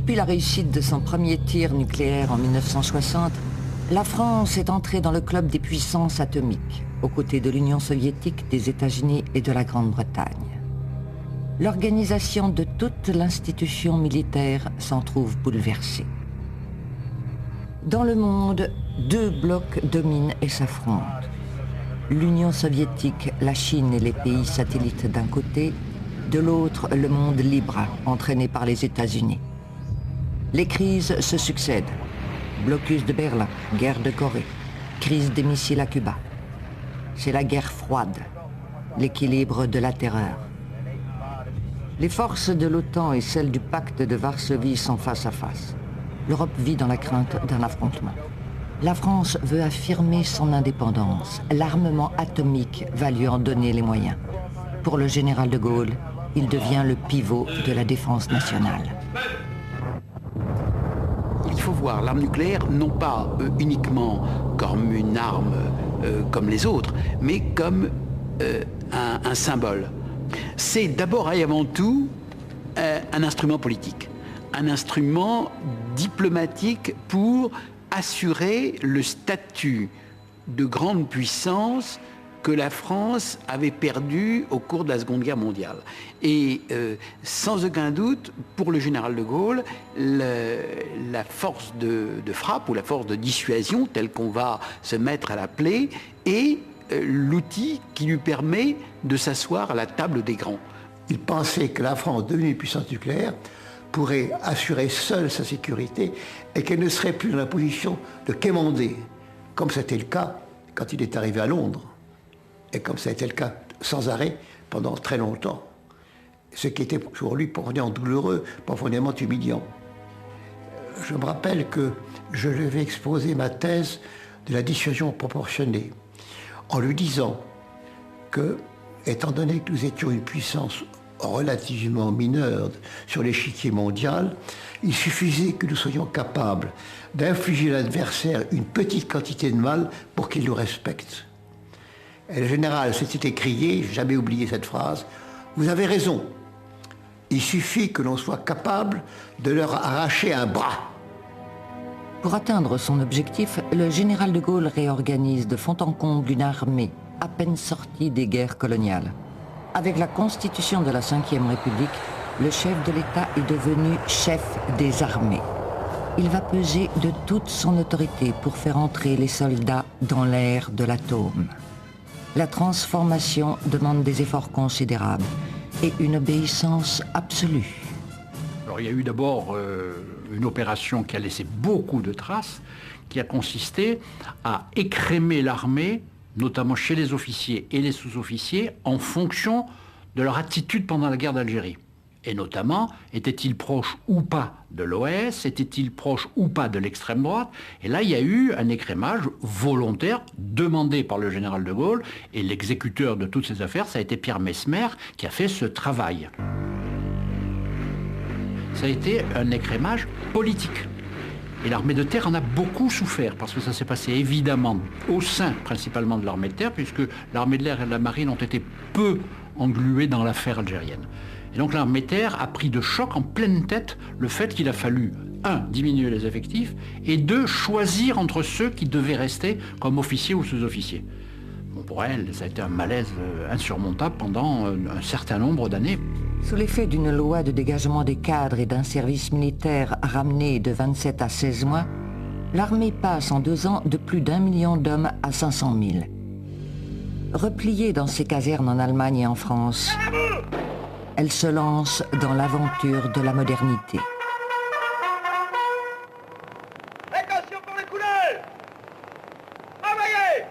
Depuis la réussite de son premier tir nucléaire en 1960, la France est entrée dans le club des puissances atomiques, aux côtés de l'Union soviétique, des États-Unis et de la Grande-Bretagne. L'organisation de toute l'institution militaire s'en trouve bouleversée. Dans le monde, deux blocs dominent et s'affrontent. L'Union soviétique, la Chine et les pays satellites d'un côté, de l'autre, le monde libre, entraîné par les États-Unis. Les crises se succèdent. Blocus de Berlin, guerre de Corée, crise des missiles à Cuba. C'est la guerre froide, l'équilibre de la terreur. Les forces de l'OTAN et celles du pacte de Varsovie sont face à face. L'Europe vit dans la crainte d'un affrontement. La France veut affirmer son indépendance. L'armement atomique va lui en donner les moyens. Pour le général de Gaulle, il devient le pivot de la défense nationale. Il faut voir l'arme nucléaire non pas uniquement comme une arme comme les autres, mais comme un symbole. C'est d'abord et avant tout un instrument politique, un instrument diplomatique pour assurer le statut de grande puissance que la France avait perdu au cours de la Seconde Guerre mondiale. Et sans aucun doute, pour le général de Gaulle, la force de frappe ou la force de dissuasion, telle qu'on va se mettre à l'appeler, est l'outil qui lui permet de s'asseoir à la table des grands. Il pensait que la France, devenue une puissance nucléaire, pourrait assurer seule sa sécurité et qu'elle ne serait plus dans la position de quémander, comme c'était le cas quand il est arrivé à Londres, et comme ça a été le cas sans arrêt pendant très longtemps. Ce qui était pour lui profondément douloureux, profondément humiliant. Je me rappelle que je lui avais exposé ma thèse de la dissuasion proportionnée, en lui disant que, étant donné que nous étions une puissance relativement mineure sur l'échiquier mondial, il suffisait que nous soyons capables d'infliger à l'adversaire une petite quantité de mal pour qu'il nous respecte. Et le général s'était écrié, j'ai jamais oublié cette phrase, « Vous avez raison, il suffit que l'on soit capable de leur arracher un bras ». Pour atteindre son objectif, le général de Gaulle réorganise de fond en comble une armée à peine sortie des guerres coloniales. Avec la constitution de la Ve République, le chef de l'État est devenu chef des armées. Il va peser de toute son autorité pour faire entrer les soldats dans l'ère de l'atome. La transformation demande des efforts considérables et une obéissance absolue. Alors, il y a eu d'abord une opération qui a laissé beaucoup de traces, qui a consisté à écrémer l'armée, notamment chez les officiers et les sous-officiers, en fonction de leur attitude pendant la guerre d'Algérie. Et notamment, étaient-ils proches ou pas de l'OS, étaient-ils proches ou pas de l'extrême droite? Et là, il y a eu un écrémage volontaire demandé par le général de Gaulle, et l'exécuteur de toutes ces affaires, ça a été Pierre Messmer, qui a fait ce travail. Ça a été un écrémage politique. Et l'armée de terre en a beaucoup souffert, parce que ça s'est passé évidemment au sein principalement de l'armée de terre, puisque l'armée de l'air et de la marine ont été peu engluées dans l'affaire algérienne. Et donc l'armée de terre a pris de choc en pleine tête le fait qu'il a fallu, 1, diminuer les effectifs, et 2, choisir entre ceux qui devaient rester comme officiers ou sous-officiers. Bon, pour elle, ça a été un malaise insurmontable pendant un certain nombre d'années. Sous l'effet d'une loi de dégagement des cadres et d'un service militaire ramené de 27 à 16 mois, l'armée passe en 2 ans de plus d'1 million d'hommes à 500 000. Repliée dans ses casernes en Allemagne et en France, elle se lance dans l'aventure de la modernité. Attention pour les couleurs! Travaillez!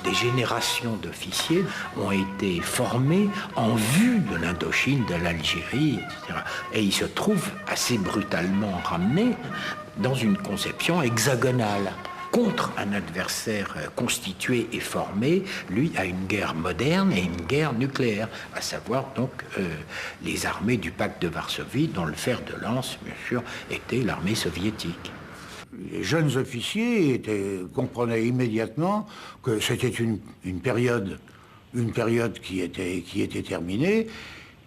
Des générations d'officiers ont été formés en vue de l'Indochine, de l'Algérie, etc. Et ils se trouvent assez brutalement ramenés dans une conception hexagonale contre un adversaire constitué et formé, lui, à une guerre moderne et une guerre nucléaire, à savoir donc les armées du pacte de Varsovie, dont le fer de lance, bien sûr, était l'armée soviétique. Les jeunes officiers comprenaient immédiatement que c'était une période une période qui était terminée,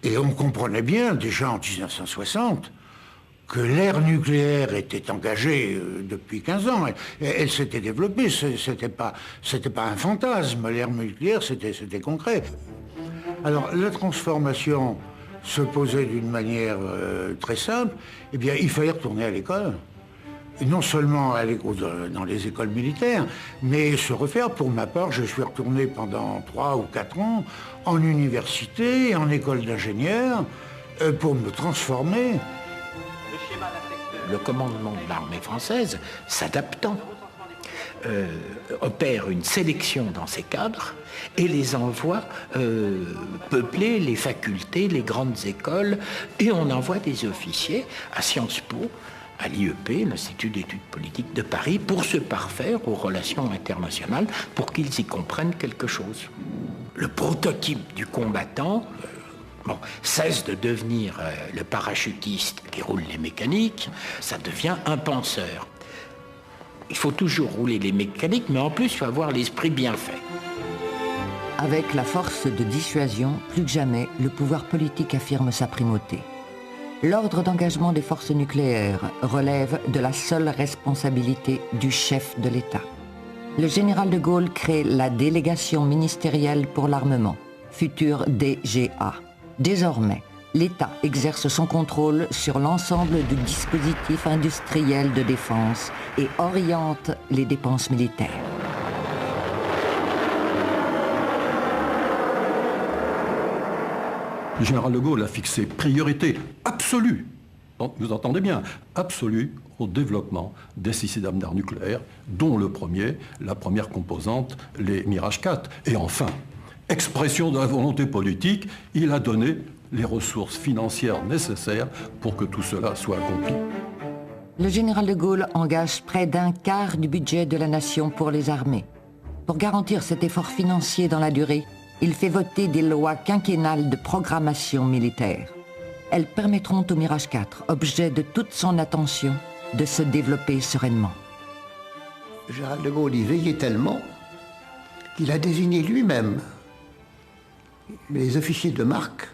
et on comprenait bien, déjà en 1960, que l'ère nucléaire était engagée depuis 15 ans. Elle s'était développée, c'était pas un fantasme. L'ère nucléaire, c'était concret. Alors, la transformation se posait d'une manière très simple. Eh bien, il fallait retourner à l'école. Et non seulement aller dans les écoles militaires, mais se refaire. Pour ma part, je suis retourné pendant 3 ou 4 ans en université, en école d'ingénieur, pour me transformer. Le commandement de l'armée française, s'adaptant, opère une sélection dans ses cadres et les envoie peupler les facultés, les grandes écoles, et on envoie des officiers à Sciences Po, à l'IEP, l'Institut d'études politiques de Paris, pour se parfaire aux relations internationales, pour qu'ils y comprennent quelque chose. Le prototype du combattant cesse de devenir le parachutiste qui roule les mécaniques, ça devient un penseur. Il faut toujours rouler les mécaniques, mais en plus, il faut avoir l'esprit bien fait. Avec la force de dissuasion, plus que jamais, le pouvoir politique affirme sa primauté. L'ordre d'engagement des forces nucléaires relève de la seule responsabilité du chef de l'État. Le général de Gaulle crée la délégation ministérielle pour l'armement, future DGA. Désormais, l'État exerce son contrôle sur l'ensemble du dispositif industriel de défense et oriente les dépenses militaires. Le général de Gaulle a fixé priorité absolue, vous entendez bien, absolue au développement des systèmes d'armes nucléaires, dont la première composante, les Mirage 4. Et enfin, expression de la volonté politique, il a donné les ressources financières nécessaires pour que tout cela soit accompli. Le général de Gaulle engage près d'un quart du budget de la nation pour les armées. Pour garantir cet effort financier dans la durée, il fait voter des lois quinquennales de programmation militaire. Elles permettront au Mirage 4, objet de toute son attention, de se développer sereinement. Le général de Gaulle y veillait tellement qu'il a désigné lui-même les officiers de marque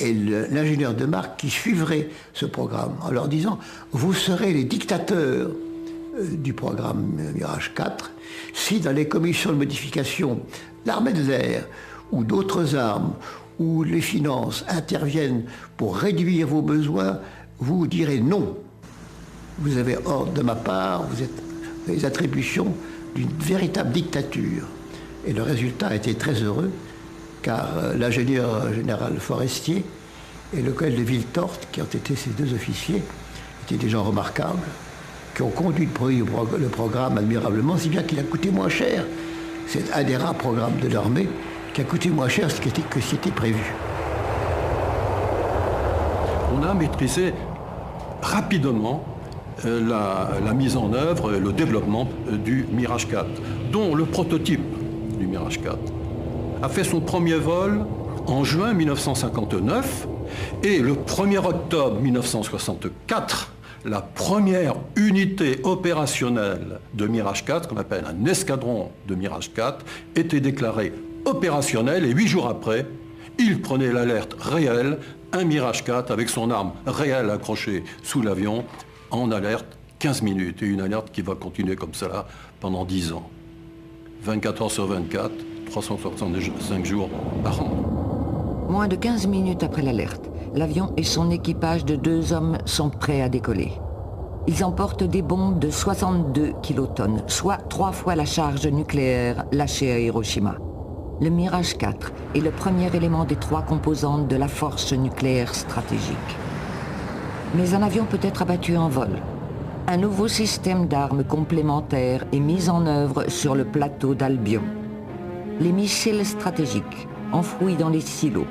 et l'ingénieur de marque qui suivraient ce programme en leur disant « Vous serez les dictateurs du programme Mirage 4 si dans les commissions de modification l'armée de l'air ou d'autres armes ou les finances interviennent pour réduire vos besoins, vous direz non. Vous avez ordre de ma part, vous êtes les attributions d'une véritable dictature. » Et le résultat a été très heureux, car l'ingénieur général Forestier et le colonel de Villetorte, qui ont été ces deux officiers, étaient des gens remarquables, qui ont conduit le programme admirablement, si bien qu'il a coûté moins cher. C'est un des rares programmes de l'armée qui a coûté moins cher que ce qui était prévu. On a maîtrisé rapidement la mise en œuvre et le développement du Mirage 4, dont le prototype du Mirage 4 a fait son premier vol en juin 1959 et le 1er octobre 1964, la première unité opérationnelle de Mirage 4, qu'on appelle un escadron de Mirage 4, était déclarée opérationnelle et 8 jours après, il prenait l'alerte réelle, un Mirage 4 avec son arme réelle accrochée sous l'avion en alerte 15 minutes et une alerte qui va continuer comme cela pendant 10 ans. 24 heures sur 24, 365 jours par an. Moins de 15 minutes après l'alerte, l'avion et son équipage de 2 hommes sont prêts à décoller. Ils emportent des bombes de 62 kilotonnes, soit 3 fois la charge nucléaire lâchée à Hiroshima. Le Mirage 4 est le premier élément des 3 composantes de la force nucléaire stratégique. Mais un avion peut être abattu en vol. Un nouveau système d'armes complémentaires est mis en œuvre sur le plateau d'Albion. Les missiles stratégiques, enfouis dans les silos,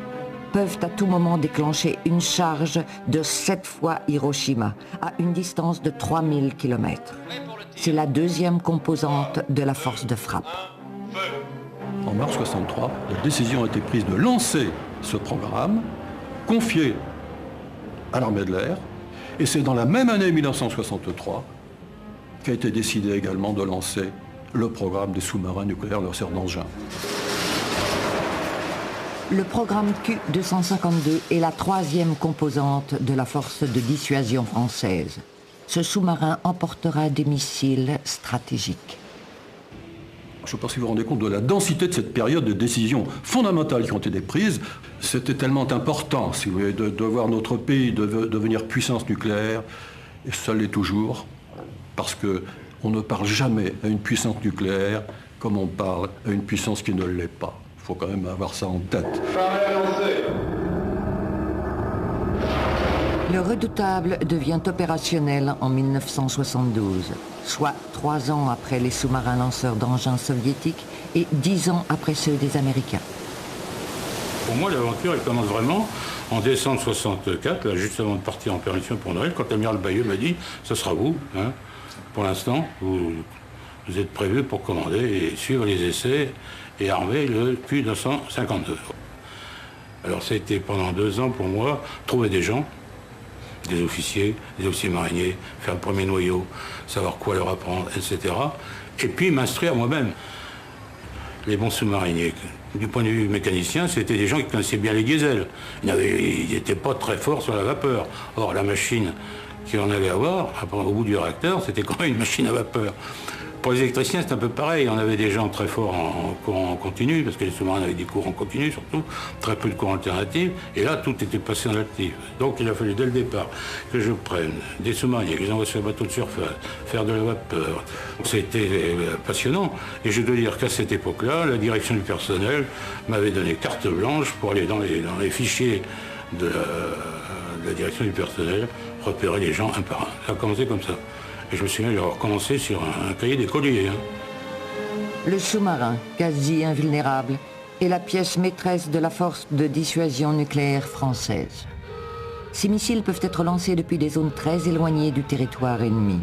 peuvent à tout moment déclencher une charge de 7 fois Hiroshima, à une distance de 3000 km. C'est la 2e composante de la force de frappe. En mars 1963, la décision a été prise de lancer ce programme, confié à l'armée de l'air, et c'est dans la même année 1963 qu'a été décidé également de lancer le programme des sous-marins nucléaires lanceurs d'engins. Le programme Q-252 est la troisième composante de la force de dissuasion française. Ce sous-marin emportera des missiles stratégiques. Je ne sais pas si vous vous rendez compte de la densité de cette période de décisions fondamentales qui ont été prises. C'était tellement important, si vous voulez, de voir notre pays devenir puissance nucléaire, et ça l'est toujours, parce qu'on ne parle jamais à une puissance nucléaire comme on parle à une puissance qui ne l'est pas. Il faut quand même avoir ça en tête. Le Redoutable devient opérationnel en 1972, soit 3 ans après les sous-marins lanceurs d'engins soviétiques et 10 ans après ceux des Américains. Pour moi, l'aventure, elle commence vraiment en décembre 64, là, juste avant de partir en permission pour Noël, quand l'amiral Bayeux m'a dit « ce sera vous, hein, pour l'instant, vous êtes prévu pour commander et suivre les essais et armer le Q-252 ». Alors ça a été pendant 2 ans pour moi, trouver des gens, des officiers mariniers, faire le premier noyau, savoir quoi leur apprendre, etc. Et puis m'instruire moi-même. Les bons sous-mariniers, du point de vue mécanicien, c'était des gens qui connaissaient bien les diesels. Ils n'étaient pas très forts sur la vapeur. Or, la machine qu'on allait avoir, au bout du réacteur, c'était quand même une machine à vapeur. Pour les électriciens, c'est un peu pareil. On avait des gens très forts en courant continu, parce que les sous-marins avaient des courants continus surtout, très peu de courants alternatifs, et là, tout était passé en actif. Donc il a fallu dès le départ que je prenne des sous-mariniers, que je les envoie sur le bateau de surface, faire de la vapeur. C'était passionnant, et je dois dire qu'à cette époque-là, la direction du personnel m'avait donné carte blanche pour aller dans les fichiers de la direction du personnel, repérer les gens un par un. Ça a commencé comme ça. Et je me souviens d'avoir commencé sur un cahier d'écolier. Le sous-marin, quasi invulnérable, est la pièce maîtresse de la force de dissuasion nucléaire française. Ces missiles peuvent être lancés depuis des zones très éloignées du territoire ennemi.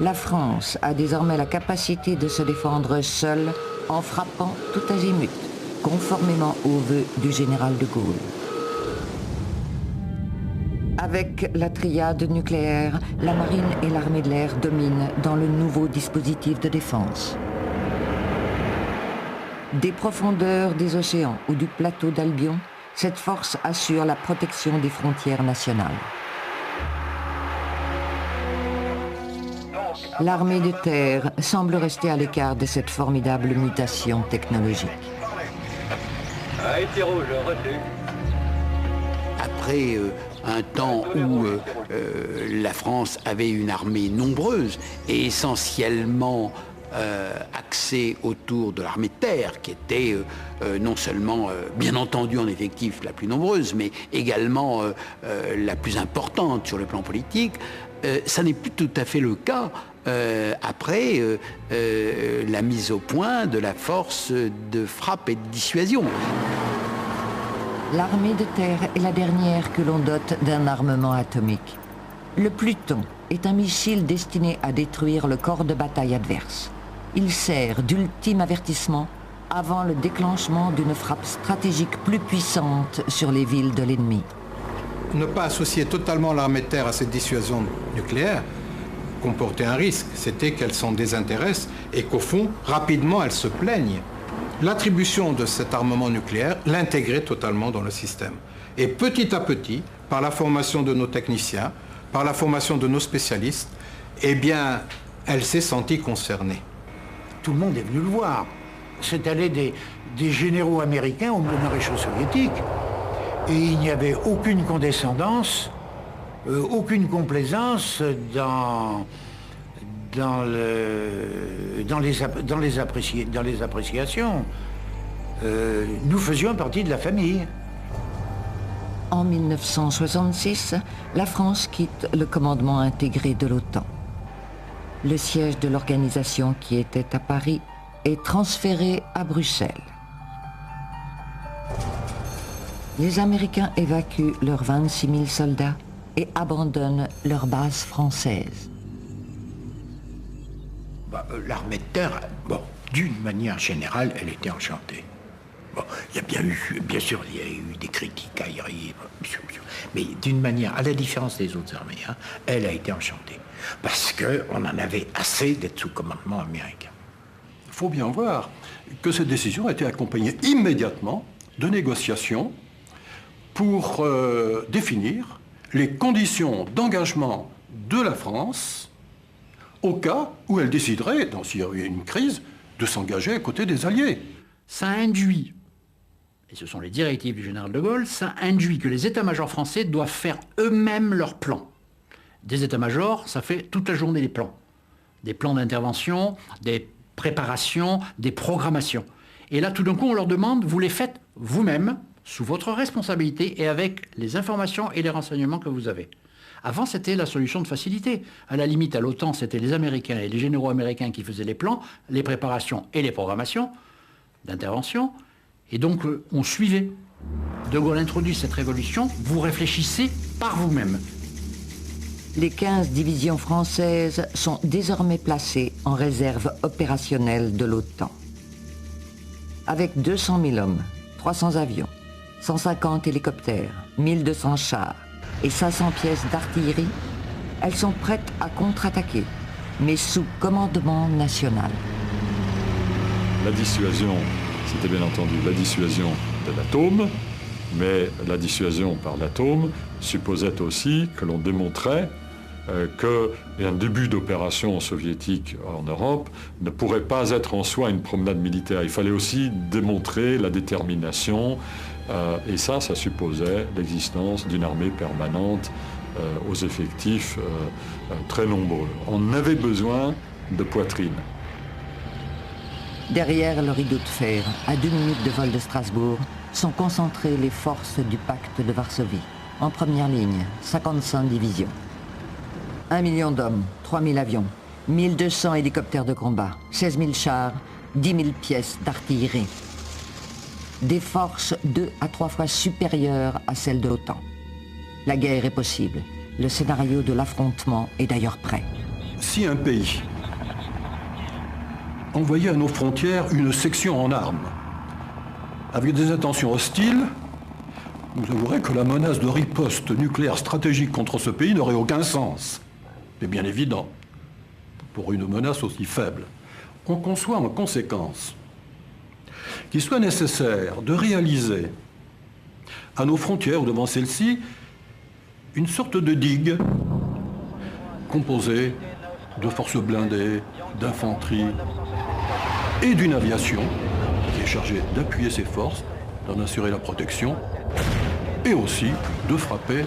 La France a désormais la capacité de se défendre seule en frappant tout azimut, conformément aux vœux du général de Gaulle. Avec la triade nucléaire, la marine et l'armée de l'air dominent dans le nouveau dispositif de défense. Des profondeurs des océans ou du plateau d'Albion, cette force assure la protection des frontières nationales. L'armée de terre semble rester à l'écart de cette formidable mutation technologique. Après un temps où la France avait une armée nombreuse et essentiellement axée autour de l'armée de terre, qui était non seulement, bien entendu, en effectif la plus nombreuse, mais également la plus importante sur le plan politique, ça n'est plus tout à fait le cas après la mise au point de la force de frappe et de dissuasion. L'armée de terre est la dernière que l'on dote d'un armement atomique. Le Pluton est un missile destiné à détruire le corps de bataille adverse. Il sert d'ultime avertissement avant le déclenchement d'une frappe stratégique plus puissante sur les villes de l'ennemi. Ne pas associer totalement l'armée de terre à cette dissuasion nucléaire comportait un risque, c'était qu'elle s'en désintéresse et qu'au fond, rapidement, elle se plaigne. L'attribution de cet armement nucléaire l'intégrait totalement dans le système. Et petit à petit, par la formation de nos techniciens, par la formation de nos spécialistes, eh bien, elle s'est sentie concernée. Tout le monde est venu le voir. C'est allé des généraux américains aux maréchaux soviétiques. Et il n'y avait aucune condescendance, aucune complaisance dans les appréciations. Nous faisions partie de la famille. En 1966, la France quitte le commandement intégré de l'OTAN. Le siège de l'organisation qui était à Paris est transféré à Bruxelles. Les Américains évacuent leurs 26 000 soldats et abandonnent leur base française. L'armée de terre, bon, d'une manière générale, elle était enchantée. Bon, il y a bien sûr, il y a eu des critiques aériennes, mais d'une manière, à la différence des autres armées, hein, elle a été enchantée. Parce qu'on en avait assez d'être sous commandement américain. Il faut bien voir que cette décision a été accompagnée immédiatement de négociation pour définir les conditions d'engagement de la France au cas où elle déciderait, s'il y avait une crise, de s'engager à côté des Alliés. Ça induit, et ce sont les directives du général de Gaulle, ça induit que les états-majors français doivent faire eux-mêmes leurs plans. Des états-majors, ça fait toute la journée des plans. Des plans d'intervention, des préparations, des programmations. Et là, tout d'un coup, on leur demande, vous les faites vous-même, sous votre responsabilité et avec les informations et les renseignements que vous avez. Avant, c'était la solution de facilité. À la limite, à l'OTAN, c'était les Américains et les généraux américains qui faisaient les plans, les préparations et les programmations d'intervention. Et donc, on suivait. De Gaulle introduit cette révolution, vous réfléchissez par vous-même. Les 15 divisions françaises sont désormais placées en réserve opérationnelle de l'OTAN. Avec 200 000 hommes, 300 avions, 150 hélicoptères, 1200 chars et 500 pièces d'artillerie, elles sont prêtes à contre-attaquer, mais sous commandement national. La dissuasion, c'était bien entendu la dissuasion de l'atome, mais la dissuasion par l'atome supposait aussi que l'on démontrait qu'un début d'opération soviétique en Europe ne pourrait pas être en soi une promenade militaire. Il fallait aussi démontrer la détermination, et ça supposait l'existence d'une armée permanente aux effectifs très nombreux. On avait besoin de poitrine. Derrière le rideau de fer, à 2 minutes de vol de Strasbourg, sont concentrées les forces du pacte de Varsovie. En première ligne, 55 divisions. 1 million d'hommes, 3 000 avions, 1200 hélicoptères de combat, 16 000 chars, 10 000 pièces d'artillerie. Des forces 2 à 3 fois supérieures à celles de l'OTAN. La guerre est possible. Le scénario de l'affrontement est d'ailleurs prêt. Si un pays envoyait à nos frontières une section en armes, avec des intentions hostiles, vous avouerez que la menace de riposte nucléaire stratégique contre ce pays n'aurait aucun sens. C'est bien évident, pour une menace aussi faible. On conçoit en conséquence qu'il soit nécessaire de réaliser à nos frontières ou devant celles-ci une sorte de digue composée de forces blindées, d'infanterie et d'une aviation qui est chargée d'appuyer ces forces, d'en assurer la protection et aussi de frapper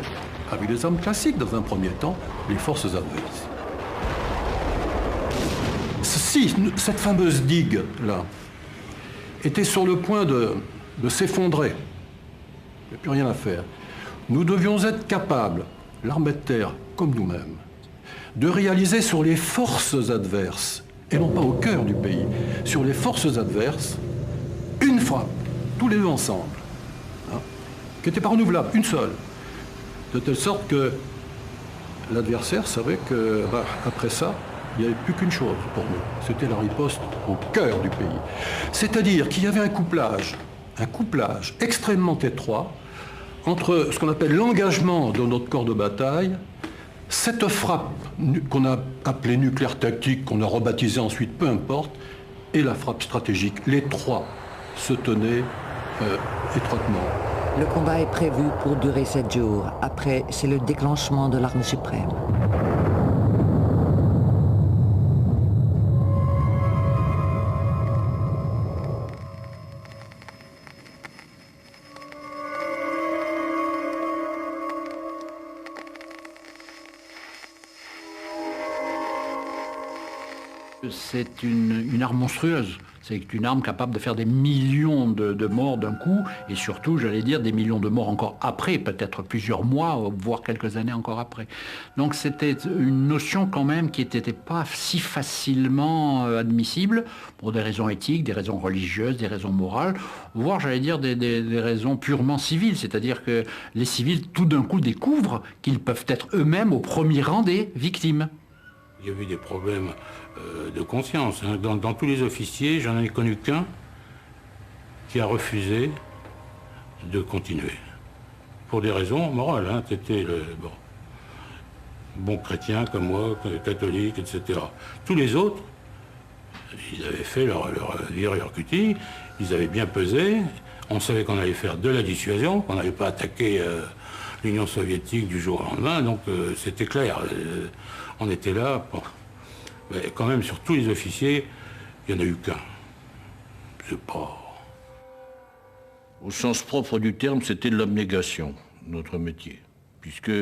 avec des armes classiques, dans un premier temps, les forces adverses. Si cette fameuse digue-là était sur le point de s'effondrer, il n'y a plus rien à faire, nous devions être capables, l'armée de terre comme nous-mêmes, de réaliser sur les forces adverses, et non pas au cœur du pays, sur les forces adverses, une frappe, tous les deux ensemble, qui n'était pas renouvelable, une seule. De telle sorte que l'adversaire savait que, après ça, il n'y avait plus qu'une chose pour nous. C'était la riposte au cœur du pays. C'est-à-dire qu'il y avait un couplage extrêmement étroit entre ce qu'on appelle l'engagement de notre corps de bataille, cette frappe qu'on a appelée nucléaire tactique, qu'on a rebaptisée ensuite, peu importe, et la frappe stratégique. Les trois se tenaient étroitement. Le combat est prévu pour durer 7 jours. Après, c'est le déclenchement de l'arme suprême. C'est une arme monstrueuse. C'est une arme capable de faire des millions de morts d'un coup, et surtout, j'allais dire, des millions de morts encore après, peut-être plusieurs mois, voire quelques années encore après. Donc c'était une notion quand même qui n'était pas si facilement admissible, pour des raisons éthiques, des raisons religieuses, des raisons morales, voire, j'allais dire, des raisons purement civiles, c'est-à-dire que les civils, tout d'un coup, découvrent qu'ils peuvent être eux-mêmes au premier rang des victimes. Il y a eu des problèmes de conscience. Dans tous les officiers, j'en ai connu qu'un qui a refusé de continuer. Pour des raisons morales. C'était le bon chrétien comme moi, catholique, etc. Tous les autres, ils avaient fait leur vie et leur cutie, ils avaient bien pesé. On savait qu'on allait faire de la dissuasion, qu'on n'allait pas attaquer l'Union soviétique du jour au lendemain, donc c'était clair. On était là. Bon. Mais quand même, sur tous les officiers, il n'y en a eu qu'un. C'est pas... Au sens propre du terme, c'était de l'abnégation, notre métier. Puisque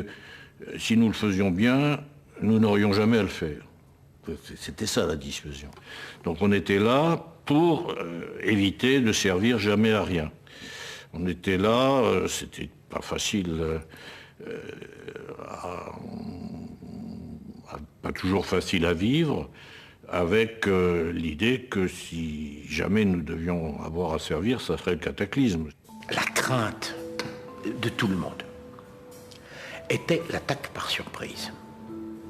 si nous le faisions bien, nous n'aurions jamais à le faire. C'était ça la dissuasion. Donc on était là pour éviter de servir jamais à rien. On était là, c'était pas facile, pas toujours facile à vivre, avec l'idée que si jamais nous devions avoir à servir, ça serait le cataclysme. La crainte de tout le monde était l'attaque par surprise.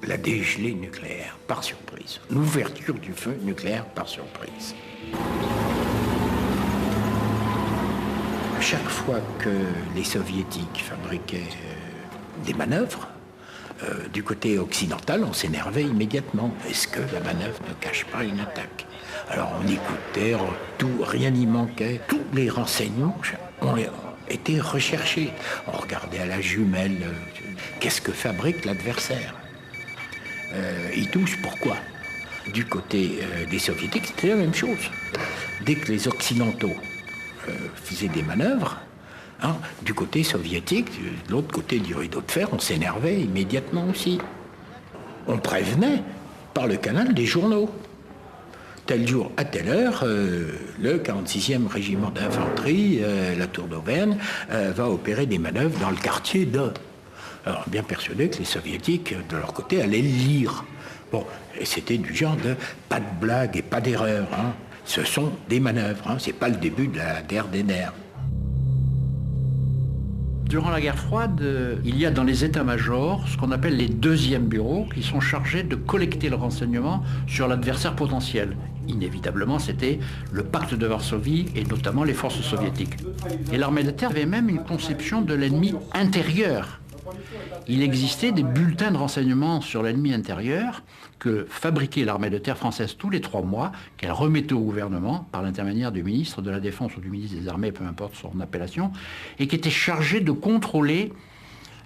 La dégelée nucléaire par surprise. L'ouverture du feu nucléaire par surprise. À chaque fois que les soviétiques fabriquaient des manœuvres, du côté occidental, on s'énervait immédiatement. Est-ce que la manœuvre ne cache pas une attaque? Alors on écoutait, tout, rien n'y manquait. Tous les renseignements ont été recherchés. On regardait à la jumelle, qu'est-ce que fabrique l'adversaire? Il touche, pourquoi? Du côté des soviétiques, c'était la même chose. Dès que les occidentaux faisaient des manœuvres, hein, du côté soviétique, de l'autre côté du rideau de fer, on s'énervait immédiatement aussi. On prévenait par le canal des journaux. Tel jour, à telle heure, le 46e régiment d'infanterie, la Tour d'Auvergne, va opérer des manœuvres dans le quartier de... Alors, bien persuadé que les soviétiques, de leur côté, allaient le lire. Bon, et c'était du genre de pas de blague et pas d'erreur. Hein. Ce sont des manœuvres, hein. C'est pas le début de la guerre des nerfs. Durant la guerre froide, il y a dans les états-majors ce qu'on appelle les deuxièmes bureaux qui sont chargés de collecter le renseignement sur l'adversaire potentiel. Inévitablement, c'était le pacte de Varsovie et notamment les forces soviétiques. Et l'armée de terre avait même une conception de l'ennemi intérieur. Il existait des bulletins de renseignement sur l'ennemi intérieur que fabriquait l'armée de terre française tous les 3 mois, qu'elle remettait au gouvernement par l'intermédiaire du ministre de la Défense ou du ministre des Armées, peu importe son appellation, et qui était chargé de contrôler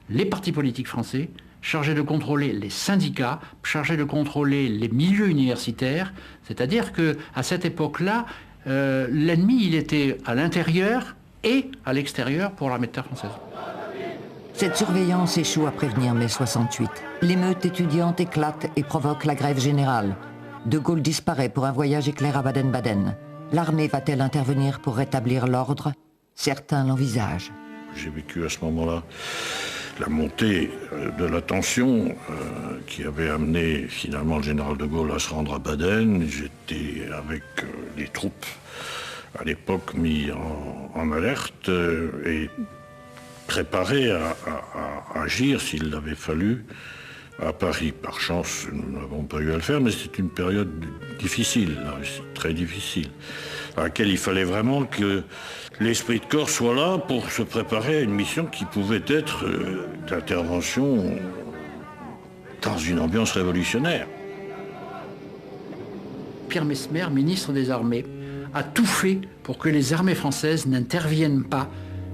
les partis politiques français, chargé de contrôler les syndicats, chargé de contrôler les milieux universitaires. C'est-à-dire qu'à cette époque-là, l'ennemi, il était à l'intérieur et à l'extérieur pour l'armée de terre française. Cette surveillance échoue à prévenir mai 68. L'émeute étudiante éclate et provoque la grève générale. De Gaulle disparaît pour un voyage éclair à Baden-Baden. L'armée va-t-elle intervenir pour rétablir l'ordre? Certains l'envisagent. J'ai vécu à ce moment-là la montée de la tension qui avait amené finalement le général de Gaulle à se rendre à Baden. J'étais avec les troupes à l'époque mis en alerte et préparé à agir s'il l'avait fallu à Paris. Par chance, nous n'avons pas eu à le faire, mais c'était une période difficile, très difficile, à laquelle il fallait vraiment que l'esprit de corps soit là pour se préparer à une mission qui pouvait être d'intervention dans une ambiance révolutionnaire. Pierre Messmer, ministre des Armées, a tout fait pour que les armées françaises n'interviennent pas,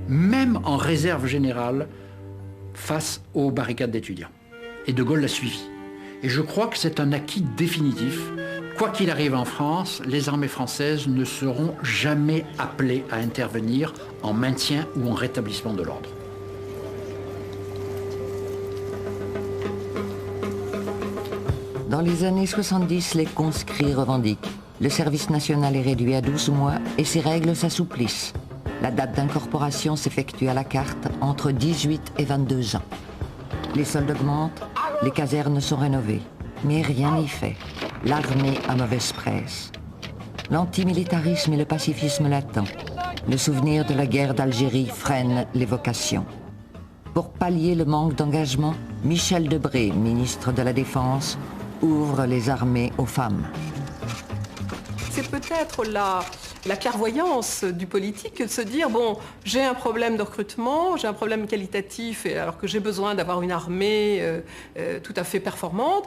même en réserve générale, face aux barricades d'étudiants. Et De Gaulle l'a suivi. Et je crois que c'est un acquis définitif. Quoi qu'il arrive en France, les armées françaises ne seront jamais appelées à intervenir en maintien ou en rétablissement de l'ordre. Dans les années 70, les conscrits revendiquent. Le service national est réduit à 12 mois et ses règles s'assouplissent. La date d'incorporation s'effectue à la carte entre 18 et 22 ans. Les soldes augmentent, les casernes sont rénovées, mais rien n'y fait. L'armée a mauvaise presse. L'antimilitarisme et le pacifisme latent. Le souvenir de la guerre d'Algérie freine les vocations. Pour pallier le manque d'engagement, Michel Debré, ministre de la Défense, ouvre les armées aux femmes. C'est peut-être la clairvoyance du politique de se dire, bon, j'ai un problème de recrutement, j'ai un problème qualitatif, alors que j'ai besoin d'avoir une armée tout à fait performante.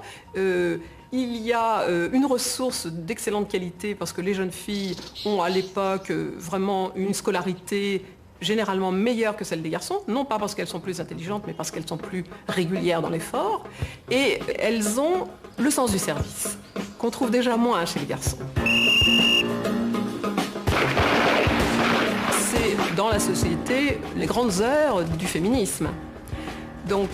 Il y a une ressource d'excellente qualité parce que les jeunes filles ont à l'époque vraiment une scolarité généralement meilleure que celle des garçons, non pas parce qu'elles sont plus intelligentes, mais parce qu'elles sont plus régulières dans l'effort. Et elles ont le sens du service, qu'on trouve déjà moins chez les garçons. C'est dans la société les grandes heures du féminisme. Donc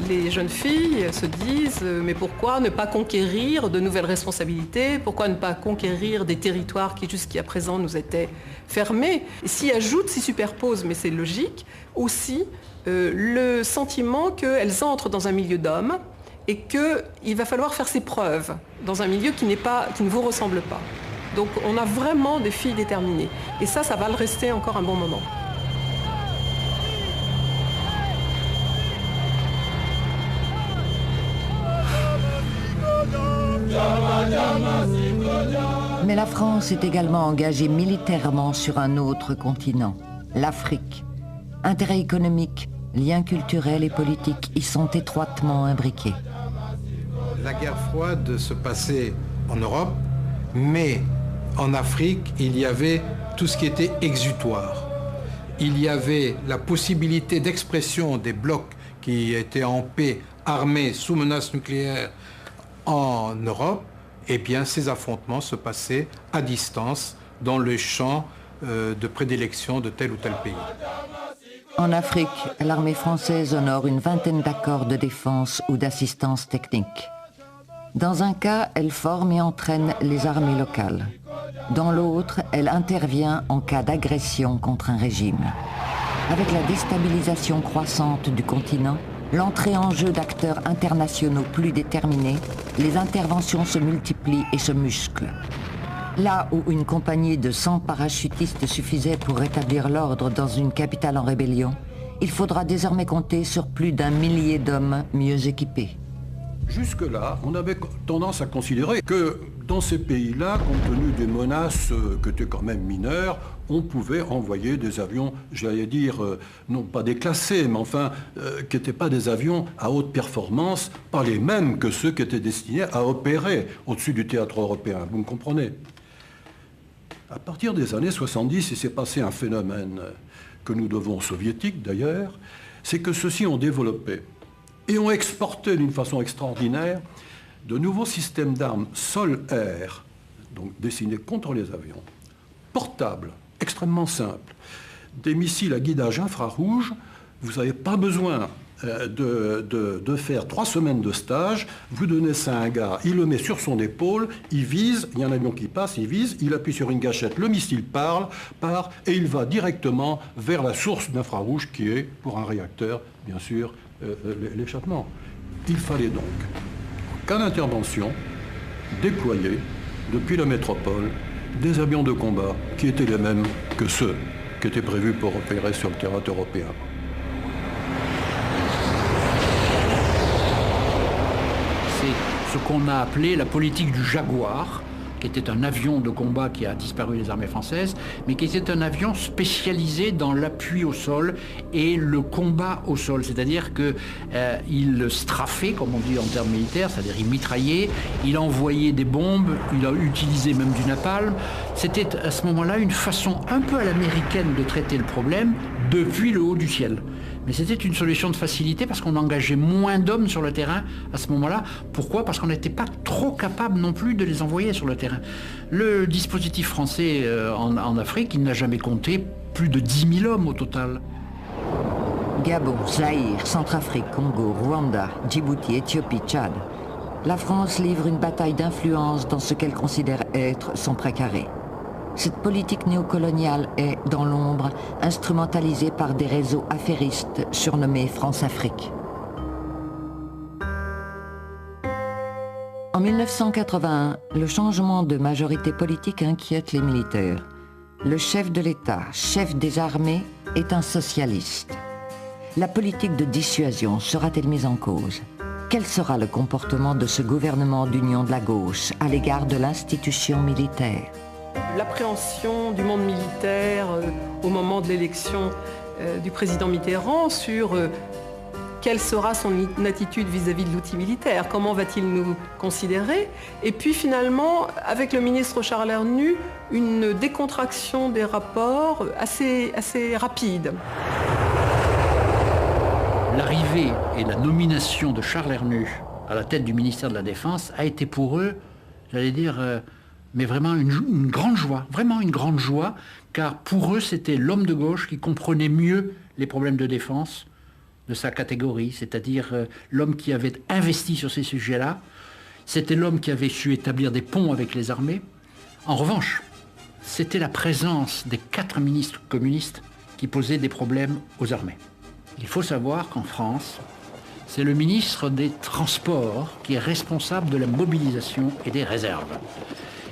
les jeunes filles se disent mais pourquoi ne pas conquérir de nouvelles responsabilités? Pourquoi ne pas conquérir des territoires qui jusqu'à présent nous étaient fermés? Et s'y ajoute, s'y superpose, mais c'est logique, aussi le sentiment qu'elles entrent dans un milieu d'hommes et qu'il va falloir faire ses preuves dans un milieu qui ne vous ressemble pas. Donc on a vraiment des filles déterminées. Et ça va le rester encore un bon moment. Mais la France est également engagée militairement sur un autre continent, l'Afrique. Intérêts économiques, liens culturels et politiques y sont étroitement imbriqués. La guerre froide se passait en Europe, mais en Afrique, il y avait tout ce qui était exutoire. Il y avait la possibilité d'expression des blocs qui étaient en paix, armés, sous menace nucléaire en Europe. Eh bien, ces affrontements se passaient à distance dans le champ de prédilection de tel ou tel pays. En Afrique, l'armée française honore une vingtaine d'accords de défense ou d'assistance technique. Dans un cas, elle forme et entraîne les armées locales. Dans l'autre, elle intervient en cas d'agression contre un régime. Avec la déstabilisation croissante du continent, l'entrée en jeu d'acteurs internationaux plus déterminés, les interventions se multiplient et se musclent. Là où une compagnie de 100 parachutistes suffisait pour rétablir l'ordre dans une capitale en rébellion, il faudra désormais compter sur plus d'1 millier d'hommes mieux équipés. Jusque-là, on avait tendance à considérer que dans ces pays-là, compte tenu des menaces qui étaient quand même mineures, on pouvait envoyer des avions, j'allais dire, non pas déclassés, mais enfin, qui n'étaient pas des avions à haute performance, pas les mêmes que ceux qui étaient destinés à opérer au-dessus du théâtre européen. Vous me comprenez? À partir des années 70, il s'est passé un phénomène que nous devons aux soviétiques d'ailleurs, c'est que ceux-ci ont développé et ont exporté d'une façon extraordinaire de nouveaux systèmes d'armes sol-air, donc destinés contre les avions, portables, extrêmement simples, des missiles à guidage infrarouge. Vous n'avez pas besoin de faire 3 semaines de stage. Vous donnez ça à un gars, il le met sur son épaule, il vise, il y a un avion qui passe, il vise, il appuie sur une gâchette, le missile part et il va directement vers la source d'infrarouge qui est, pour un réacteur, bien sûr, l'échappement. Il fallait donc, en cas d'intervention, déployer depuis la métropole des avions de combat qui étaient les mêmes que ceux qui étaient prévus pour opérer sur le terrain européen. C'est ce qu'on a appelé la politique du Jaguar, qui était un avion de combat qui a disparu des armées françaises, mais qui était un avion spécialisé dans l'appui au sol et le combat au sol. C'est-à-dire qu'il strafait, comme on dit en termes militaires, c'est-à-dire il mitraillait, il envoyait des bombes, il a utilisé même du napalm. C'était à ce moment-là une façon un peu à l'américaine de traiter le problème depuis le haut du ciel. Mais c'était une solution de facilité parce qu'on engageait moins d'hommes sur le terrain à ce moment-là. Pourquoi? Parce qu'on n'était pas trop capable non plus de les envoyer sur le terrain. Le dispositif français en Afrique, il n'a jamais compté plus de 10 000 hommes au total. Gabon, Zaïre, Centrafrique, Congo, Rwanda, Djibouti, Éthiopie, Tchad. La France livre une bataille d'influence dans ce qu'elle considère être son précaré. Cette politique néocoloniale est, dans l'ombre, instrumentalisée par des réseaux affairistes surnommés France-Afrique. En 1981, le changement de majorité politique inquiète les militaires. Le chef de l'État, chef des armées, est un socialiste. La politique de dissuasion sera-t-elle mise en cause? Quel sera le comportement de ce gouvernement d'union de la gauche à l'égard de l'institution militaire? L'appréhension du monde militaire au moment de l'élection du président Mitterrand sur quelle sera son attitude vis-à-vis de l'outil militaire? Comment va-t-il nous considérer? Et puis finalement, avec le ministre Charles Hernu, une décontraction des rapports assez rapide. L'arrivée et la nomination de Charles Hernu à la tête du ministère de la Défense a été pour eux, j'allais dire, mais vraiment une grande joie, vraiment une grande joie, car pour eux c'était l'homme de gauche qui comprenait mieux les problèmes de défense de sa catégorie, c'est-à-dire l'homme qui avait investi sur ces sujets-là, c'était l'homme qui avait su établir des ponts avec les armées. En revanche, c'était la présence des 4 ministres communistes qui posaient des problèmes aux armées. Il faut savoir qu'en France, c'est le ministre des Transports qui est responsable de la mobilisation et des réserves.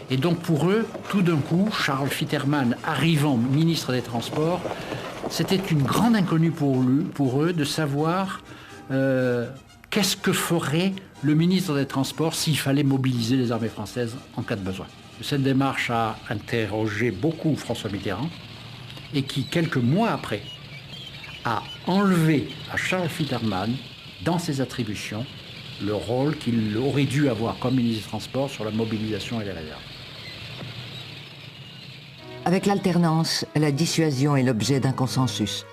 Et donc pour eux, tout d'un coup, Charles Fitterman arrivant ministre des Transports, c'était une grande inconnue pour eux de savoir qu'est-ce que ferait le ministre des Transports s'il fallait mobiliser les armées françaises en cas de besoin. Cette démarche a interrogé beaucoup François Mitterrand et qui, quelques mois après, a enlevé à Charles Fitterman, dans ses attributions, le rôle qu'il aurait dû avoir comme ministre des Transports sur la mobilisation et les réserves. Avec l'alternance, la dissuasion est l'objet d'un consensus.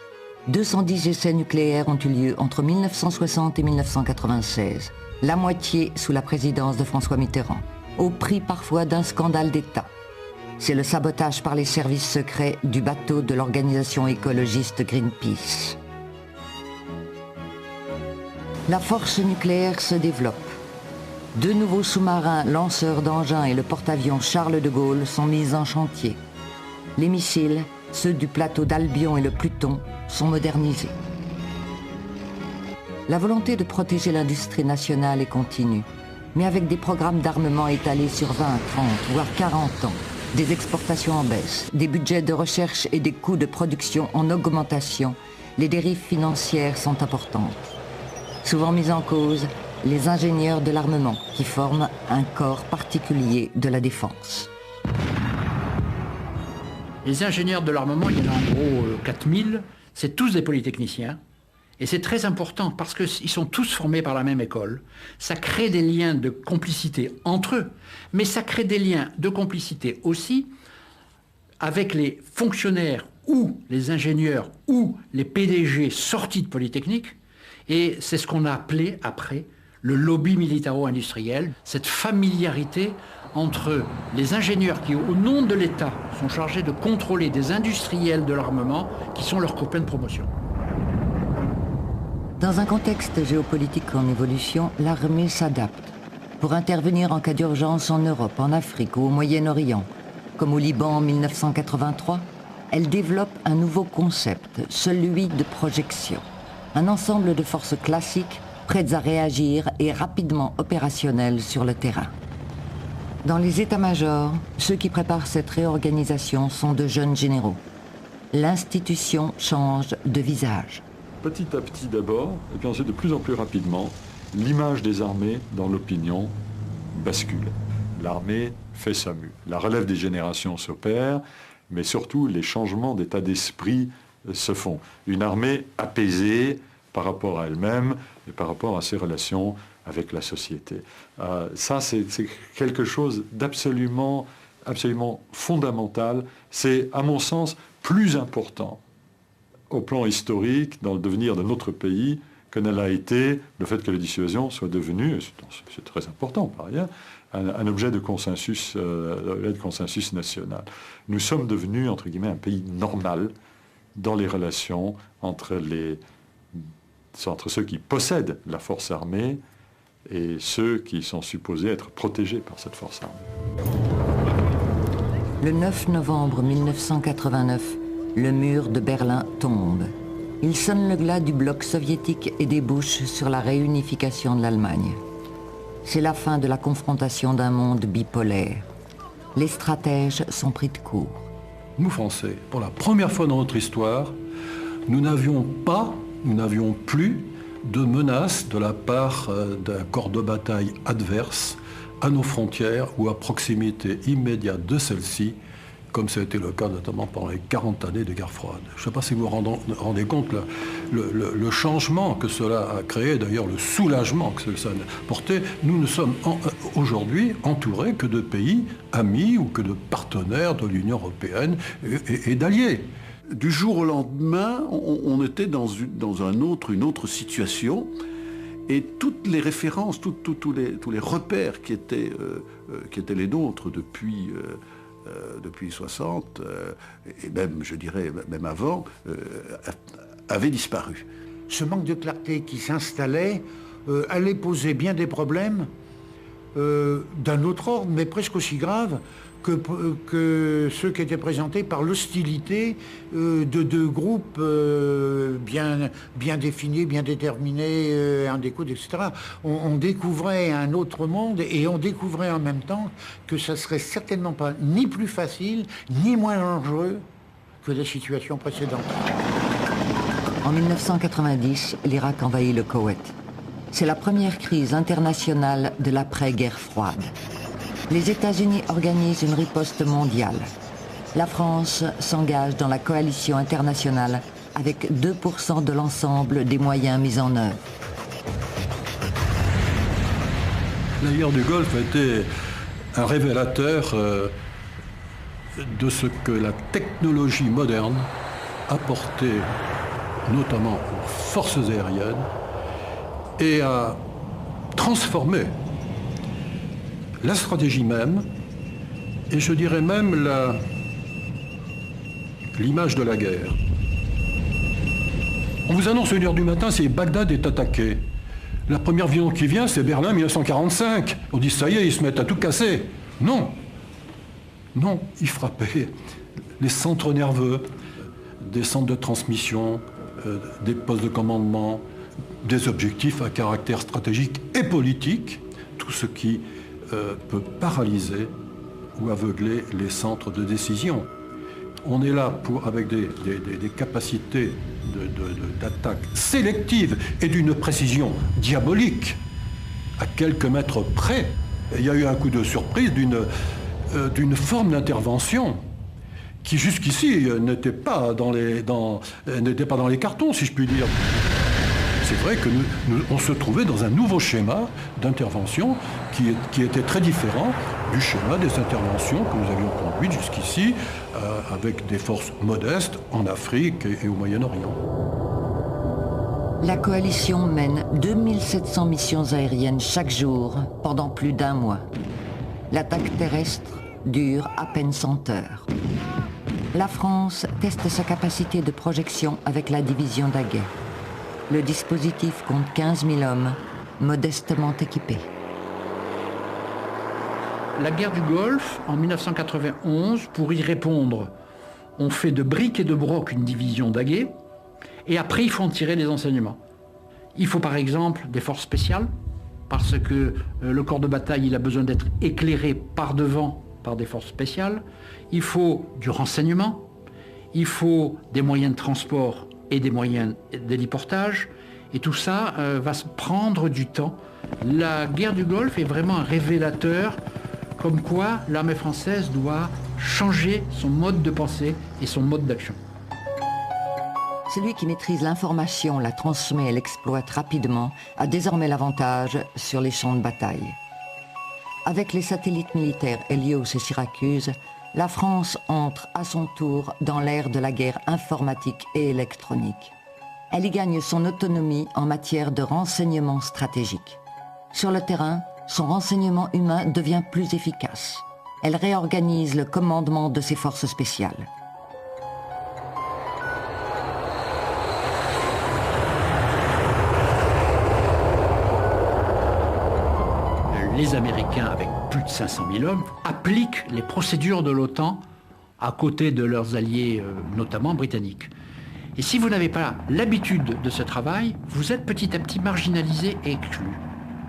210 essais nucléaires ont eu lieu entre 1960 et 1996, la moitié sous la présidence de François Mitterrand, au prix parfois d'un scandale d'État. C'est le sabotage par les services secrets du bateau de l'organisation écologiste Greenpeace. La force nucléaire se développe. 2 nouveaux sous-marins lanceurs d'engins et le porte-avions Charles de Gaulle sont mis en chantier. Les missiles, ceux du plateau d'Albion et le Pluton, sont modernisés. La volonté de protéger l'industrie nationale est continue, mais avec des programmes d'armement étalés sur 20, 30, voire 40 ans, des exportations en baisse, des budgets de recherche et des coûts de production en augmentation, les dérives financières sont importantes. Souvent mis en cause, les ingénieurs de l'armement qui forment un corps particulier de la défense. Les ingénieurs de l'armement, il y en a en gros 4000, c'est tous des polytechniciens. Et c'est très important parce qu'ils sont tous formés par la même école. Ça crée des liens de complicité entre eux, mais ça crée des liens de complicité aussi avec les fonctionnaires ou les ingénieurs ou les PDG sortis de Polytechnique. Et c'est ce qu'on a appelé après le lobby militaro-industriel, cette familiarité entre les ingénieurs qui, au nom de l'État, sont chargés de contrôler des industriels de l'armement qui sont leurs copains de promotion. Dans un contexte géopolitique en évolution, l'armée s'adapte pour intervenir en cas d'urgence en Europe, en Afrique ou au Moyen-Orient. Comme au Liban en 1983, elle développe un nouveau concept, celui de projection. Un ensemble de forces classiques prêtes à réagir et rapidement opérationnelles sur le terrain. Dans les états-majors, ceux qui préparent cette réorganisation sont de jeunes généraux. L'institution change de visage. Petit à petit d'abord, et puis ensuite de plus en plus rapidement, l'image des armées dans l'opinion bascule. L'armée fait sa mue. La relève des générations s'opère, mais surtout les changements d'état d'esprit se font. Une armée apaisée par rapport à elle-même et par rapport à ses relations avec la société. Ça, c'est quelque chose d'absolument fondamental. C'est, à mon sens, plus important au plan historique, dans le devenir de notre pays, que ne l'a été le fait que la dissuasion soit devenue, c'est très important par ailleurs, un objet de consensus national. Nous sommes devenus, entre guillemets, un pays normal dans les relations entre ceux qui possèdent la force armée et ceux qui sont supposés être protégés par cette force armée. Le 9 novembre 1989, le mur de Berlin tombe. Il sonne le glas du bloc soviétique et débouche sur la réunification de l'Allemagne. C'est la fin de la confrontation d'un monde bipolaire. Les stratèges sont pris de court. Nous, Français, pour la première fois dans notre histoire, nous n'avions plus de menaces de la part d'un corps de bataille adverse à nos frontières ou à proximité immédiate de celles-ci comme ça a été le cas notamment pendant les 40 années de guerre froide. Je ne sais pas si vous vous rendez compte le changement que cela a créé, d'ailleurs le soulagement que ça a porté. Nous ne sommes aujourd'hui entourés que de pays amis ou que de partenaires de l'Union européenne et d'alliés. Du jour au lendemain, on était dans une autre situation, et toutes les références, tous les repères qui étaient les nôtres depuis 60, et même, je dirais, même avant, avaient disparu. Ce manque de clarté qui s'installait allait poser bien des problèmes d'un autre ordre, mais presque aussi graves que ceux qui étaient présentés par l'hostilité de deux groupes bien définis, bien déterminés, en découdre, etc. On découvrait un autre monde, et on découvrait en même temps que ça serait certainement pas ni plus facile, ni moins dangereux que la situation précédente. En 1990, l'Irak envahit le Koweït. C'est la première crise internationale de l'après-guerre froide. Les États-Unis organisent une riposte mondiale. La France s'engage dans la coalition internationale avec 2% de l'ensemble des moyens mis en œuvre. La guerre du Golfe a été un révélateur de ce que la technologie moderne apportait notamment aux forces aériennes et a transformé la stratégie même, et je dirais même l'image de la guerre. On vous annonce 1h du matin, c'est Bagdad est attaqué. La première vision qui vient, c'est Berlin 1945. On dit ça y est, ils se mettent à tout casser. Non. Non, ils frappaient les centres nerveux, des centres de transmission, des postes de commandement, des objectifs à caractère stratégique et politique, tout ce qui peut paralyser ou aveugler les centres de décision. On est là avec des capacités d'attaque sélective et d'une précision diabolique à quelques mètres près. Et il y a eu un coup de surprise d'une forme d'intervention qui jusqu'ici n'était pas dans les cartons, si je puis dire. C'est vrai que on se trouvait dans un nouveau schéma d'intervention qui était très différent du schéma des interventions que nous avions conduites jusqu'ici avec des forces modestes en Afrique et au Moyen-Orient. La coalition mène 2700 missions aériennes chaque jour pendant plus d'1 mois. L'attaque terrestre dure à peine 100 heures. La France teste sa capacité de projection avec la division Daguet. Le dispositif compte 15 000 hommes, modestement équipés. La guerre du Golfe, en 1991, pour y répondre, on fait de briques et de broc une division Daguet, et après il faut en tirer les enseignements. Il faut par exemple des forces spéciales, parce que le corps de bataille il a besoin d'être éclairé par devant par des forces spéciales. Il faut du renseignement, il faut des moyens de transport et des moyens d'héliportage, et tout ça va se prendre du temps. La guerre du Golfe est vraiment un révélateur comme quoi l'armée française doit changer son mode de pensée et son mode d'action. Celui qui maîtrise l'information, la transmet et l'exploite rapidement a désormais l'avantage sur les champs de bataille. Avec les satellites militaires Hélios et Syracuse, la France entre à son tour dans l'ère de la guerre informatique et électronique. Elle y gagne son autonomie en matière de renseignement stratégique. Sur le terrain, son renseignement humain devient plus efficace. Elle réorganise le commandement de ses forces spéciales. Les Américains, avec plus de 500 000 hommes, appliquent les procédures de l'OTAN à côté de leurs alliés, notamment britanniques. Et si vous n'avez pas l'habitude de ce travail, vous êtes petit à petit marginalisé et exclu.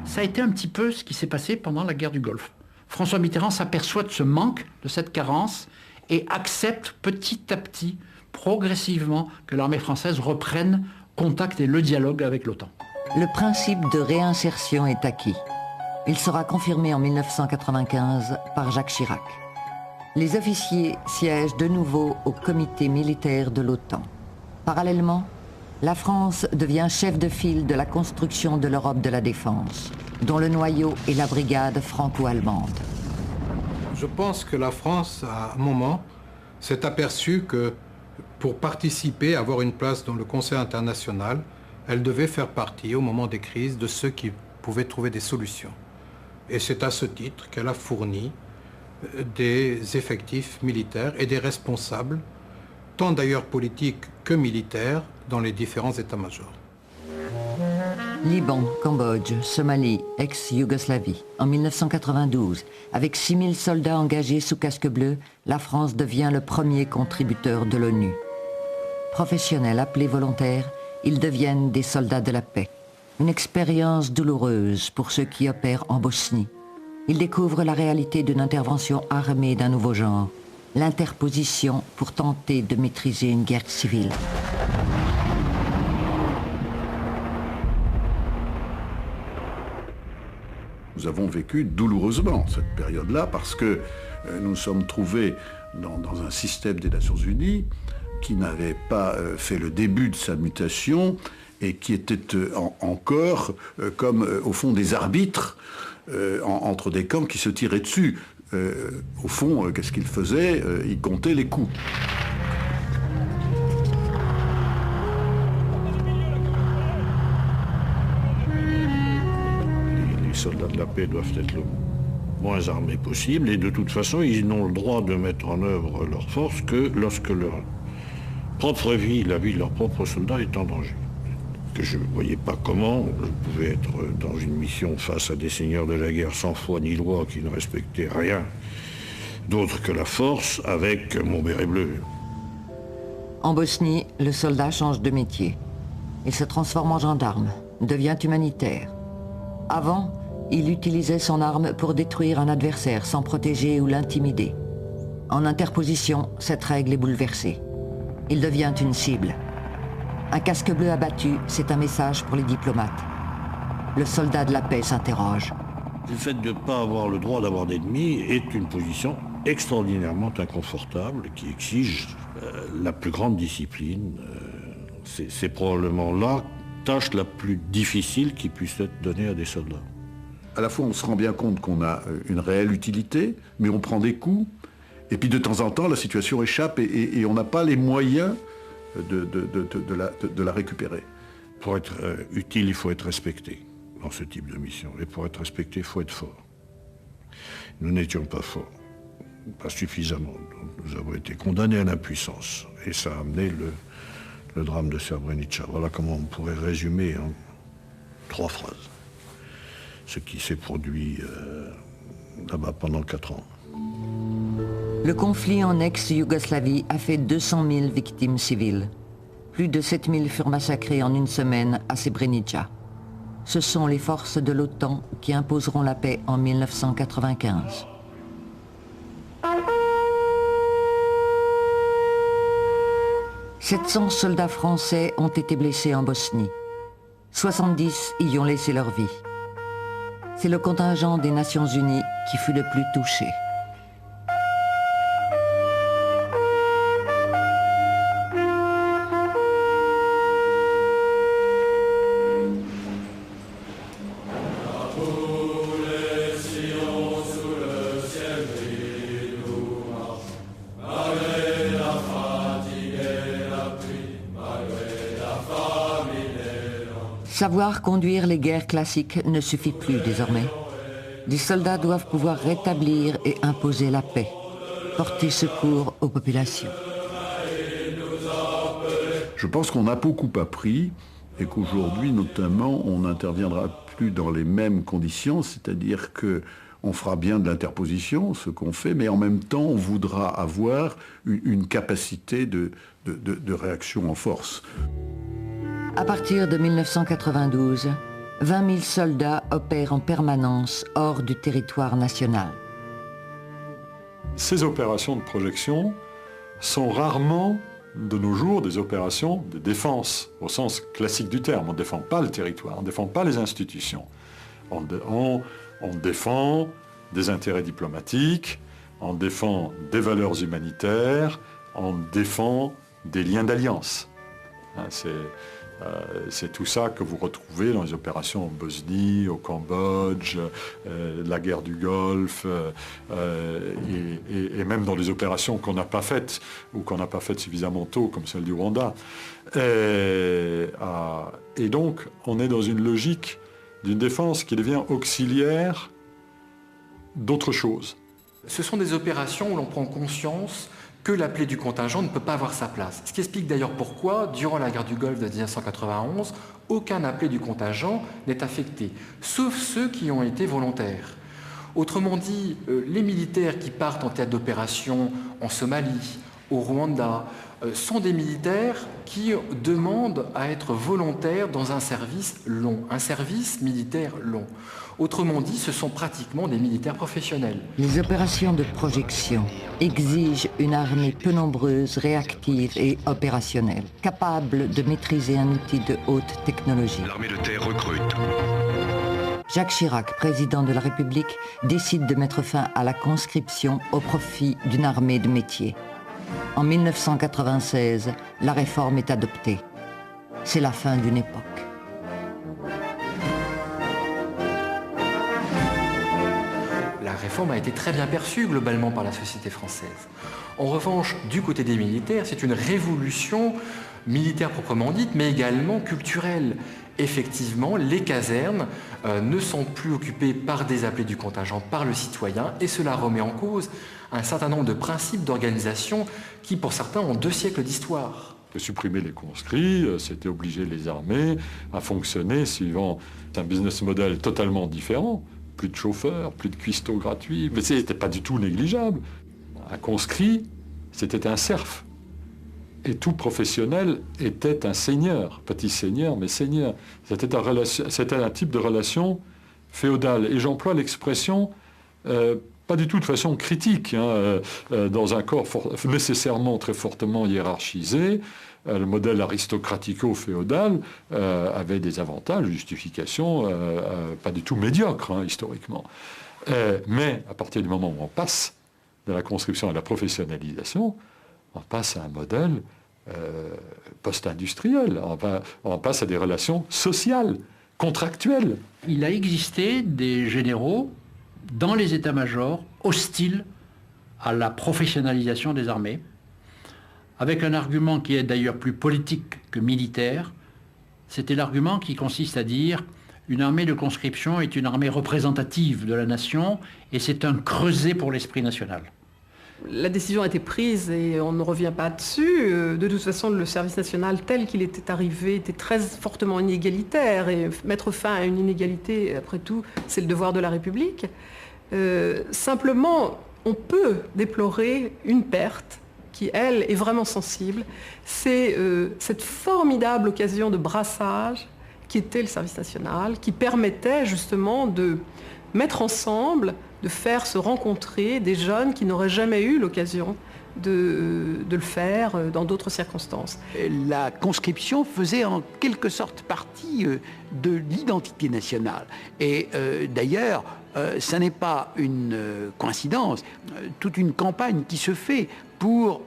Ça a été un petit peu ce qui s'est passé pendant la guerre du Golfe. François Mitterrand s'aperçoit de ce manque, de cette carence, et accepte petit à petit, progressivement, que l'armée française reprenne contact et le dialogue avec l'OTAN. Le principe de réinsertion est acquis. Il sera confirmé en 1995 par Jacques Chirac. Les officiers siègent de nouveau au comité militaire de l'OTAN. Parallèlement, la France devient chef de file de la construction de l'Europe de la défense, dont le noyau est la brigade franco-allemande. Je pense que la France, à un moment, s'est aperçue que pour participer, avoir une place dans le Conseil international, elle devait faire partie, au moment des crises, de ceux qui pouvaient trouver des solutions. Et c'est à ce titre qu'elle a fourni des effectifs militaires et des responsables, tant d'ailleurs politiques que militaires, dans les différents états-majors. Liban, Cambodge, Somalie, ex-Yougoslavie. En 1992, avec 6000 soldats engagés sous casque bleu, la France devient le premier contributeur de l'ONU. Professionnels appelés volontaires, ils deviennent des soldats de la paix. Une expérience douloureuse pour ceux qui opèrent en Bosnie. Ils découvrent la réalité d'une intervention armée d'un nouveau genre, l'interposition pour tenter de maîtriser une guerre civile. Nous avons vécu douloureusement cette période-là parce que nous nous sommes trouvés dans un système des Nations Unies qui n'avait pas fait le début de sa mutation et qui était encore comme au fond des arbitres entre des camps qui se tiraient dessus. Au fond, qu'est-ce qu'ils faisaient? Ils comptaient les coups. Les soldats de la paix doivent être le moins armés possible et de toute façon, ils n'ont le droit de mettre en œuvre leurs forces que lorsque leur propre vie, la vie de leurs propres soldats est en danger. Que je ne voyais pas comment je pouvais être dans une mission face à des seigneurs de la guerre sans foi ni loi qui ne respectaient rien d'autre que la force avec mon béret bleu. En Bosnie, le soldat change de métier. Il se transforme en gendarme, devient humanitaire. Avant, il utilisait son arme pour détruire un adversaire sans protéger ou l'intimider. En interposition, cette règle est bouleversée. Il devient une cible. Un casque bleu abattu, c'est un message pour les diplomates. Le soldat de la paix s'interroge. Le fait de ne pas avoir le droit d'avoir d'ennemis est une position extraordinairement inconfortable qui exige la plus grande discipline. C'est probablement la tâche la plus difficile qui puisse être donnée à des soldats. À la fois, on se rend bien compte qu'on a une réelle utilité, mais on prend des coups. Et puis de temps en temps, la situation échappe et on n'a pas les moyens de la récupérer. Pour être utile, il faut être respecté dans ce type de mission. Et pour être respecté, il faut être fort. Nous n'étions pas forts, pas suffisamment. Nous avons été condamnés à l'impuissance. Et ça a amené le drame de Srebrenica. Voilà comment on pourrait résumer en 3 phrases ce qui s'est produit là-bas pendant 4 ans. Le conflit en ex-Yougoslavie a fait 200 000 victimes civiles. Plus de 7 000 furent massacrés en une semaine à Srebrenica. Ce sont les forces de l'OTAN qui imposeront la paix en 1995. « 700 soldats français ont été blessés en Bosnie. 70 y ont laissé leur vie. C'est le contingent des Nations Unies qui fut le plus touché. Savoir conduire les guerres classiques ne suffit plus désormais. Les soldats doivent pouvoir rétablir et imposer la paix, porter secours aux populations. Je pense qu'on a beaucoup appris et qu'aujourd'hui, notamment, on n'interviendra plus dans les mêmes conditions, c'est-à-dire qu'on fera bien de l'interposition, ce qu'on fait, mais en même temps, on voudra avoir une capacité de réaction en force. À partir de 1992, 20 000 soldats opèrent en permanence hors du territoire national. Ces opérations de projection sont rarement, de nos jours, des opérations de défense, au sens classique du terme. On ne défend pas le territoire, on ne défend pas les institutions. On défend des intérêts diplomatiques, on défend des valeurs humanitaires, on défend des liens d'alliance. Hein, c'est tout ça que vous retrouvez dans les opérations en Bosnie, au Cambodge, la guerre du Golfe, et même dans les opérations qu'on n'a pas faites, ou qu'on n'a pas faites suffisamment tôt, comme celle du Rwanda. Et donc, on est dans une logique d'une défense qui devient auxiliaire d'autre chose. Ce sont des opérations où l'on prend conscience que l'appelé du contingent ne peut pas avoir sa place. Ce qui explique d'ailleurs pourquoi, durant la guerre du Golfe de 1991, aucun appelé du contingent n'est affecté, sauf ceux qui ont été volontaires. Autrement dit, les militaires qui partent en théâtre d'opération en Somalie, au Rwanda, sont des militaires qui demandent à être volontaires dans un service long, un service militaire long. Autrement dit, ce sont pratiquement des militaires professionnels. Les opérations de projection exigent une armée peu nombreuse, réactive et opérationnelle, capable de maîtriser un outil de haute technologie. L'armée de terre recrute. Jacques Chirac, président de la République, décide de mettre fin à la conscription au profit d'une armée de métier. En 1996, la réforme est adoptée. C'est la fin d'une époque. La réforme a été très bien perçue globalement par la société française. En revanche, du côté des militaires, c'est une révolution militaire proprement dite, mais également culturelle. Effectivement, les casernes ne sont plus occupées par des appelés du contingent, par le citoyen, et cela remet en cause un certain nombre de principes d'organisation qui, pour certains, ont 2 siècles d'histoire. Supprimer les conscrits, c'était obliger les armées à fonctionner suivant un business model totalement différent. Plus de chauffeurs, plus de cuistots gratuits, mais ce n'était pas du tout négligeable. Un conscrit, c'était un serf. Et tout professionnel était un seigneur, petit seigneur, mais seigneur. C'était un type de relation féodale. Et j'emploie l'expression, pas du tout de façon critique, hein, dans un corps nécessairement très fortement hiérarchisé. Le modèle aristocratico-féodal avait des avantages, justifications, pas du tout médiocres, hein, historiquement. Mais à partir du moment où on passe de la conscription à la professionnalisation, on passe à un modèle post-industriel, on passe à des relations sociales, contractuelles. Il a existé des généraux dans les états-majors hostiles à la professionnalisation des armées, avec un argument qui est d'ailleurs plus politique que militaire. C'était l'argument qui consiste à dire une armée de conscription est une armée représentative de la nation et c'est un creuset pour l'esprit national. La décision a été prise et on ne revient pas dessus. De toute façon, le service national tel qu'il était arrivé était très fortement inégalitaire et mettre fin à une inégalité, après tout, c'est le devoir de la République. Simplement, on peut déplorer une perte qui, elle, est vraiment sensible. C'est cette formidable occasion de brassage qui était le service national, qui permettait justement de mettre ensemble, de faire se rencontrer des jeunes qui n'auraient jamais eu l'occasion de le faire dans d'autres circonstances. La conscription faisait en quelque sorte partie de l'identité nationale. Et d'ailleurs, ça n'est pas une coïncidence. Toute une campagne qui se fait pour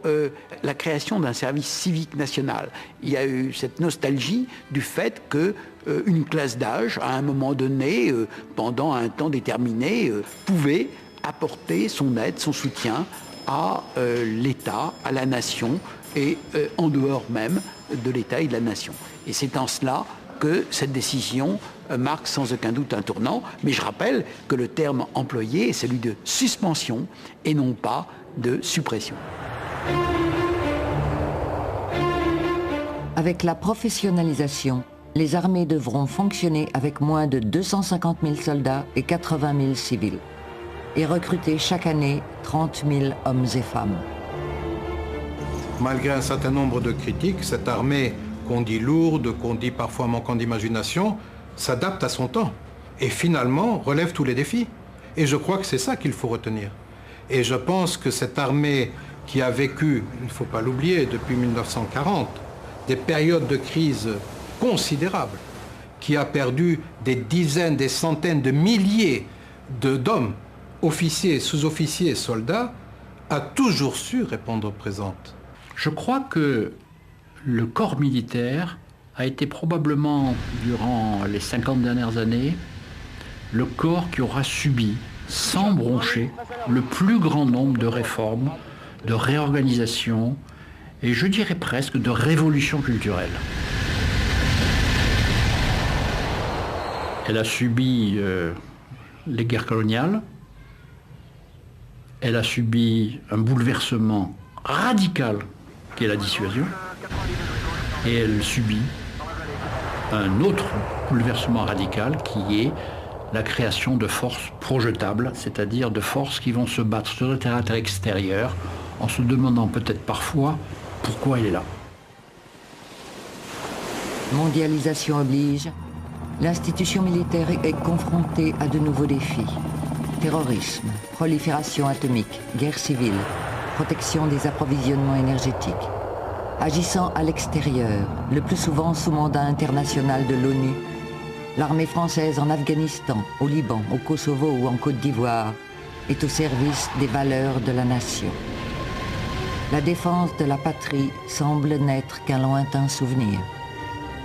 la création d'un service civique national. Il y a eu cette nostalgie du fait qu'une classe d'âge, à un moment donné, pendant un temps déterminé, pouvait apporter son aide, son soutien à l'État, à la nation, et en dehors même de l'État et de la nation. Et c'est en cela que cette décision marque sans aucun doute un tournant, mais je rappelle que le terme employé est celui de suspension et non pas de suppression. Avec la professionnalisation, les armées devront fonctionner avec moins de 250 000 soldats et 80 000 civils, et recruter chaque année 30 000 hommes et femmes. Malgré un certain nombre de critiques, cette armée, qu'on dit lourde, qu'on dit parfois manquant d'imagination, s'adapte à son temps et finalement relève tous les défis. Et je crois que c'est ça qu'il faut retenir. Et je pense que cette armée qui a vécu, il ne faut pas l'oublier, depuis 1940, des périodes de crise considérables, qui a perdu des dizaines, des centaines de milliers d'hommes, officiers, sous-officiers, soldats, a toujours su répondre présente. Je crois que le corps militaire a été probablement, durant les 50 dernières années, le corps qui aura subi, sans broncher, le plus grand nombre de réformes, de réorganisations et je dirais presque de révolutions culturelles. Elle a subi les guerres coloniales, elle a subi un bouleversement radical qui est la dissuasion, et elle subit un autre bouleversement radical qui est la création de forces projetables, c'est-à-dire de forces qui vont se battre sur le terrain extérieur en se demandant peut-être parfois pourquoi elle est là. Mondialisation oblige, l'institution militaire est confrontée à de nouveaux défis. Terrorisme, prolifération atomique, guerre civile, protection des approvisionnements énergétiques. Agissant à l'extérieur, le plus souvent sous mandat international de l'ONU, l'armée française en Afghanistan, au Liban, au Kosovo ou en Côte d'Ivoire est au service des valeurs de la nation. La défense de la patrie semble n'être qu'un lointain souvenir.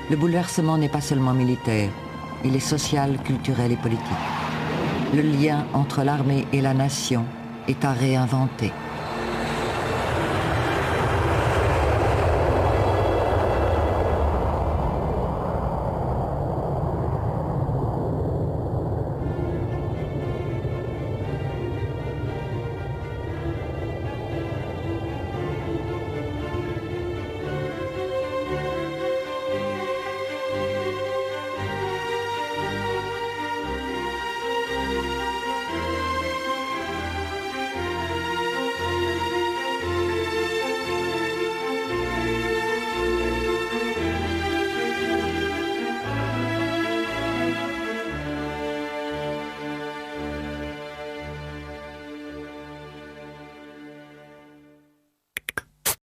Le bouleversement n'est pas seulement militaire, il est social, culturel et politique. Le lien entre l'armée et la nation est à réinventer.